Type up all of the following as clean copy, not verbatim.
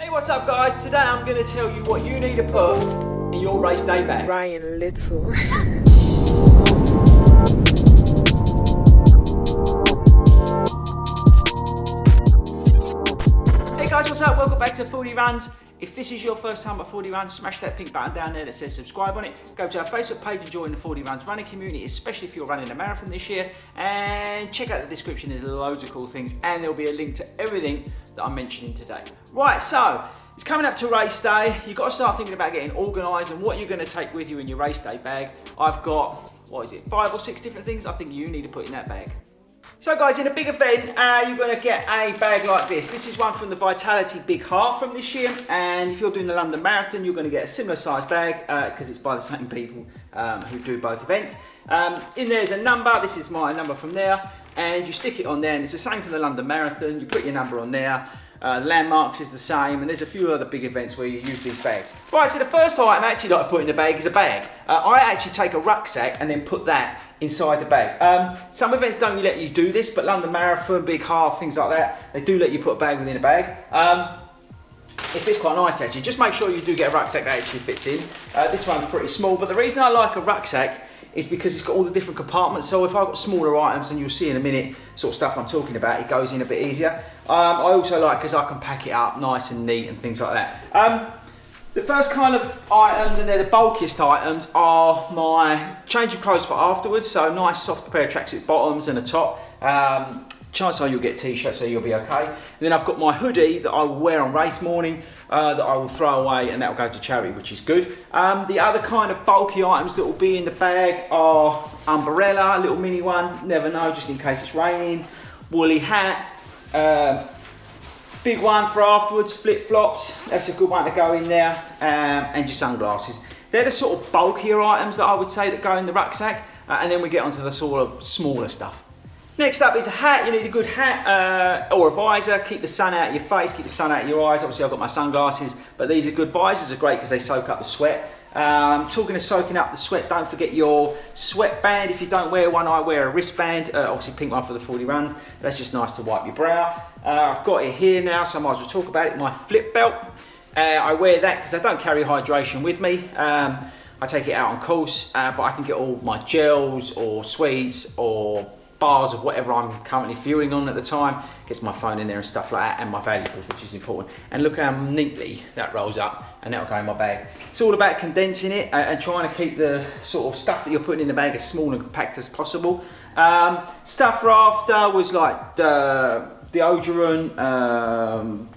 Hey, what's up guys? Today I'm going to tell you what you need to put in your race day bag. Ryan Little. Hey guys, what's up? Welcome back to Fordy Runs. If this is your first time at Fordy Runs, smash that pink button down there that says subscribe on it. Go to our Facebook page and join the Fordy Runs running community, especially if you're running a marathon this year. And check out the description, there's loads of cool things and there'll be a link to everything that I'm mentioning today. Right, so it's coming up to race day. You've got to start thinking about getting organised and what you're going to take with you in your race day bag. I've got, 5 or 6 different things I think you need to put in that bag. So guys, in a big event, you're going to get a bag like this. This is one from the Vitality Big Half from this year, and if you're doing the London Marathon, you're going to get a similar size bag because it's by the same people who do both events. In there's a number, this is my number from there, and you stick it on there, and it's the same for the London Marathon. You put your number on there. Landmarks is the same, and there's a few other big events where you use these bags. Right, so the first item actually that I put in the bag is a bag. I actually take a rucksack and then put that inside the bag. Some events don't let you do this, but London Marathon, Big Half, things like that, they do let you put a bag within a bag. It fits quite nice actually. Just make sure you do get a rucksack that actually fits in. This one's pretty small, but the reason I like a rucksack is because it's got all the different compartments. So if I've got smaller items, and you'll see in a minute sort of stuff I'm talking about, it goes in a bit easier. I also like because I can pack it up nice and neat and things like that. The first kind of items, and they're the bulkiest items, are my change of clothes for afterwards. So nice soft pair of tracksuit bottoms and a top. Chances are you'll get a t-shirt, so you'll be okay. And then I've got my hoodie that I will wear on race morning that I will throw away, and that will go to charity, which is good. The other kind of bulky items that will be in the bag are umbrella, a little mini one, never know, just in case it's raining. Woolly hat, big one for afterwards, flip-flops, that's a good one to go in there, and your sunglasses. They're the sort of bulkier items that I would say that go in the rucksack, and then we get onto the sort of smaller stuff. Next up is a hat. You need a good hat or a visor. Keep the sun out of your face, keep the sun out of your eyes. Obviously I've got my sunglasses, but these are good. Visors are great because they soak up the sweat. Talking of soaking up the sweat, don't forget your sweatband. If you don't wear one, I wear a wristband, obviously pink one for the Fordy Runs. That's just nice to wipe your brow. I've got it here now, so I might as well talk about it. My flip belt. I wear that because I don't carry hydration with me. I take it out on course, but I can get all my gels or sweets or bars of whatever I'm currently fueling on at the time, gets my phone in there and stuff like that, and my valuables, which is important. And look how neatly that rolls up, and that'll go in my bag. It's all about condensing it and trying to keep the sort of stuff that you're putting in the bag as small and compact as possible. Stuff for after was like deodorant,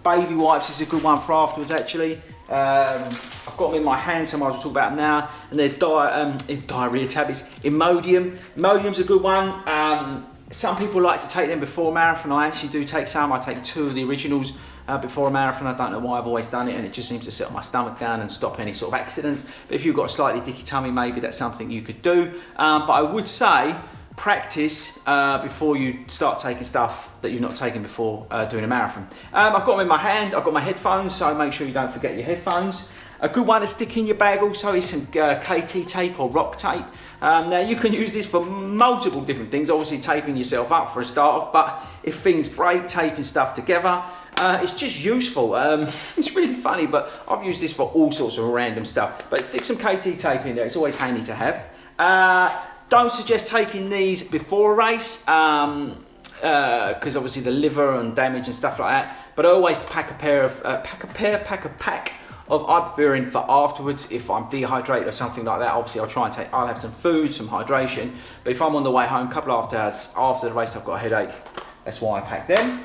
baby wipes is a good one for afterwards actually. I've got them in my hand, so I might as well talk about them now. And they're diarrhea tablets. Imodium. Imodium's a good one. Some people like to take them before a marathon. I actually do take some. I take 2 of the originals before a marathon. I don't know why I've always done it, and it just seems to settle my stomach down and stop any sort of accidents. But if you've got a slightly dicky tummy, maybe that's something you could do. But I would say practice before you start taking stuff that you've not taken before doing a marathon. I've got them in my hand. I've got my headphones, so make sure you don't forget your headphones. A good one to stick in your bag also is some KT tape or rock tape. Now you can use this for multiple different things, obviously taping yourself up for a start off, but if things break, taping stuff together, it's just useful. It's really funny, but I've used this for all sorts of random stuff. But stick some KT tape in there, it's always handy to have. Don't suggest taking these before a race, because obviously the liver and damage and stuff like that. But I always pack a pack of ibuprofen for afterwards if I'm dehydrated or something like that. Obviously I'll have some food, some hydration. But if I'm on the way home, a couple of hours after the race, I've got a headache. That's why I pack them.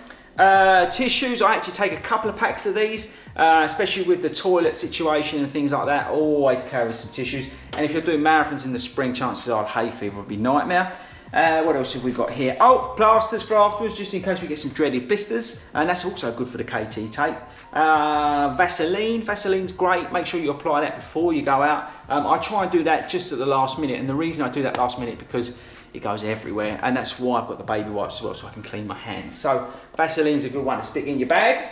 Tissues, I actually take a couple of packs of these, especially with the toilet situation and things like that. Always carry some tissues. And if you're doing marathons in the spring, chances are hay fever would be a nightmare. What else have we got here? Oh, plasters for afterwards, just in case we get some dreaded blisters. And that's also good for the KT tape. Vaseline. Vaseline's great. Make sure you apply that before you go out. I try and do that just at the last minute. And the reason I do that last minute because it goes everywhere, and that's why I've got the baby wipes as well, so I can clean my hands. So Vaseline's a good one to stick in your bag.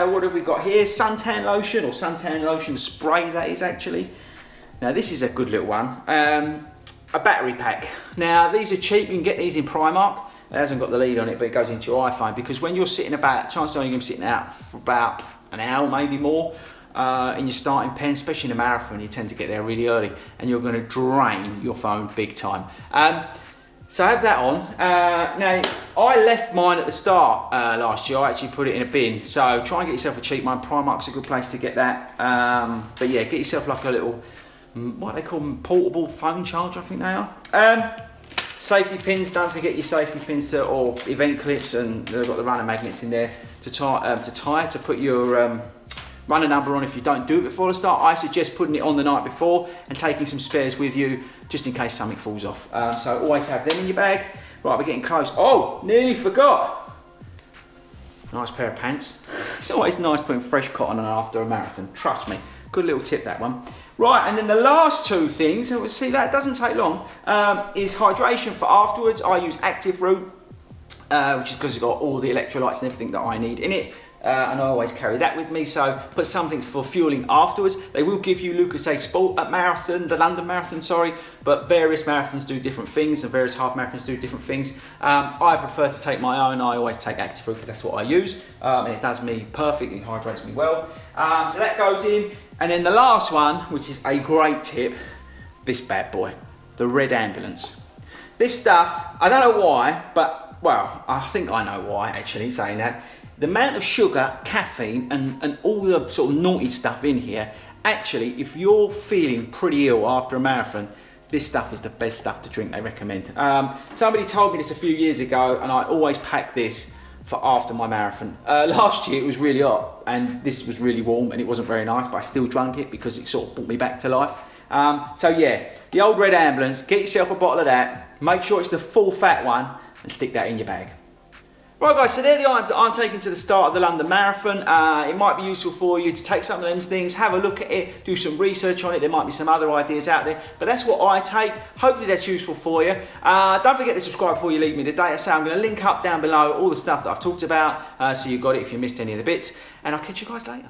What have we got here? Suntan lotion, or suntan lotion spray, that is actually. Now this is a good little one. A battery pack. Now these are cheap, you can get these in Primark. It hasn't got the lead on it, but it goes into your iPhone, because when you're sitting about, chances are you're going to be sitting out for about an hour, maybe more, in your starting pen, especially in a marathon. You tend to get there really early and you're going to drain your phone big time. So have that on. Now, I left mine at the start last year. I actually put it in a bin. So try and get yourself a cheap one. Primark's a good place to get that. But yeah, get yourself like a little, what they call them, portable phone charger, I think they are. Safety pins, don't forget your safety pins or event clips, and they've got the runner magnets in there to tie to put your runner number on if you don't do it before the start. I suggest putting it on the night before and taking some spares with you just in case something falls off. So always have them in your bag. Right, we're getting close. Oh, nearly forgot. Nice pair of pants. It's always nice putting fresh cotton on after a marathon, trust me. Good little tip, that one. Right, and then the last two things, and we'll see that doesn't take long, is hydration for afterwards. I use Active Root, which is because it's got all the electrolytes and everything that I need in it. And I always carry that with me, so put something for fueling afterwards. They will give you Lucozade Sport at Marathon, the London Marathon, sorry, but various marathons do different things and various half marathons do different things. I prefer to take my own. I always take Active Root because that's what I use, and it does me perfectly, hydrates me well. So that goes in, and then the last one, which is a great tip, this bad boy, the Red Ambulance. This stuff, I don't know why, but, well, I think I know why actually, saying that. The amount of sugar, caffeine, and all the sort of naughty stuff in here, actually, if you're feeling pretty ill after a marathon, this stuff is the best stuff to drink, they recommend. Somebody told me this a few years ago, and I always pack this for after my marathon. Last year it was really hot, and this was really warm, and it wasn't very nice, but I still drank it because it sort of brought me back to life. So yeah, the old Red Ambulance, get yourself a bottle of that, make sure it's the full fat one, and stick that in your bag. Right guys, so they're the items that I'm taking to the start of the London Marathon. It might be useful for you to take some of those things, have a look at it, do some research on it. There might be some other ideas out there, but that's what I take. Hopefully that's useful for you. Don't forget to subscribe before you leave me today. So I'm going to link up down below all the stuff that I've talked about, so you've got it if you missed any of the bits, and I'll catch you guys later.